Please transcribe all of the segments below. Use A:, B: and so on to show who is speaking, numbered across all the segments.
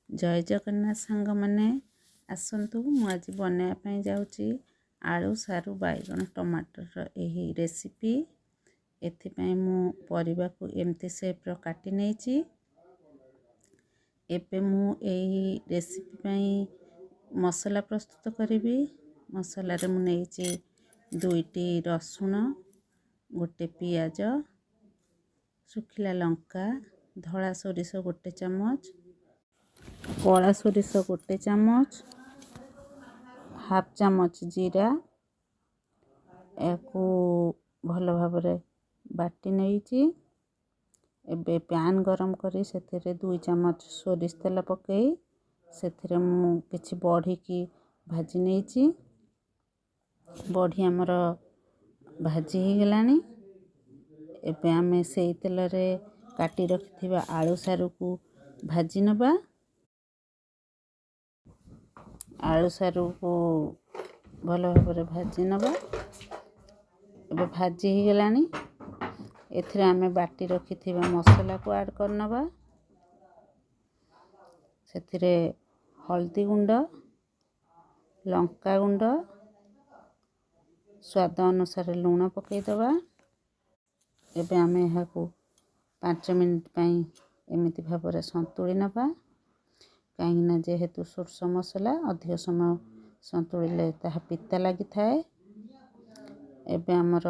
A: जय जगन्नाथ सांग मैंने आसतु मु आज बनवाई जाऊँगी आलू सारू बैगण टमाटर यही रेसिपी। एथिपाई मु परिबा को एमती शेप्र काटी नहीं। एबे मु यही रेसिपी पाई मसला प्रस्तुत करी। मसला रे मु नहीं 2टी रसुण, गोटे पियाज, सुखिला लंका, धला सोरिष 1 चामच, कला सोरिष 1 चामच, हाफ चामच जीरा याकू भल भाव बाटी नहीं। एबे पैन गरम करी सेथिरे 2 चामच सोरिष तेल पकई सेथिरे मु किछि बढ़ी की भाजी नहीं। बढ़ी हमर भाजी ही गलानी। एबे आमे सेई तेल रे काटी रखिथिबा आलू सारू को भाजी नबा। आलू सारू को भल भाव भाजी नबा। एबे भाजी ही गलानी। एथिरे आमे बाटी रखिथिबा मसला को ऐड करनबा। सेथिरे हल्दी गुंड, लंका गुंड, स्वाद अनुसार लूण पकई दबा। एबे आमे यहाँ को 5 मिनिट पाई एमिति भाव संतुली नबा। कहीं जेहेतु सोरष मसला अधिक समय संतुलिले ताहा पिता लगी थाए। एबे आमर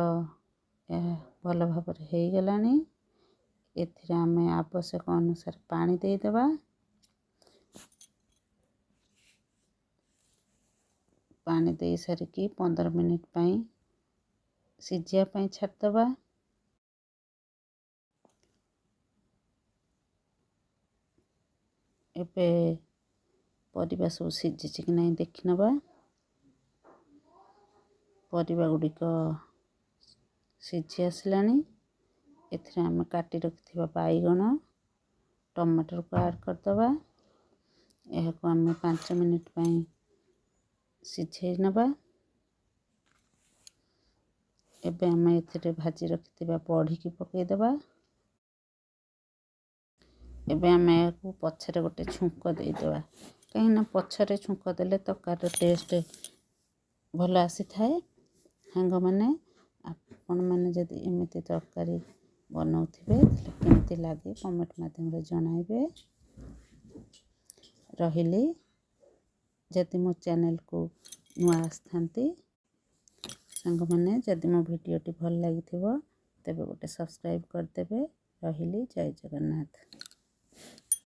A: भल भाव हो गलानी। एथिरे आमे आवश्यक अनुसार पानी दे देबा। पानी दे सारिकी 15 मिनिट पाई सिझिया पाई छाड़ दबा। एबे परिबा सब सिझी कि नहीं देखि नबा। परिबा गुड़िक सिझी आसलानी। एथिरे आमे काटी रखिथिबा बैगण टमाटर को ऐड कर दबा। यह को आमे 5 मिनिट पाई सिझे नबा। एबे आमे एथिरे भाजी रखिथिबा बढ़ी की पकई दबा। एबे आमे को पछरे गोटे छुंक दे दबा। कहीं ना पछरे छुंक देले तकार टेस्ट भल आसी थाए। हांग माने आपण माने जदि एमिति तरकारी बनाउथिबे केमति लागे कमेंट माध्यम रे जणाइबे। रहिले जदि मो चैनल को नुआ आस्थांती सांग माने जदि मो वीडियो टी भल लागिथिबो तेबे गोटे सब्सक्राइब कर देबे। रहिले जय जगन्नाथ।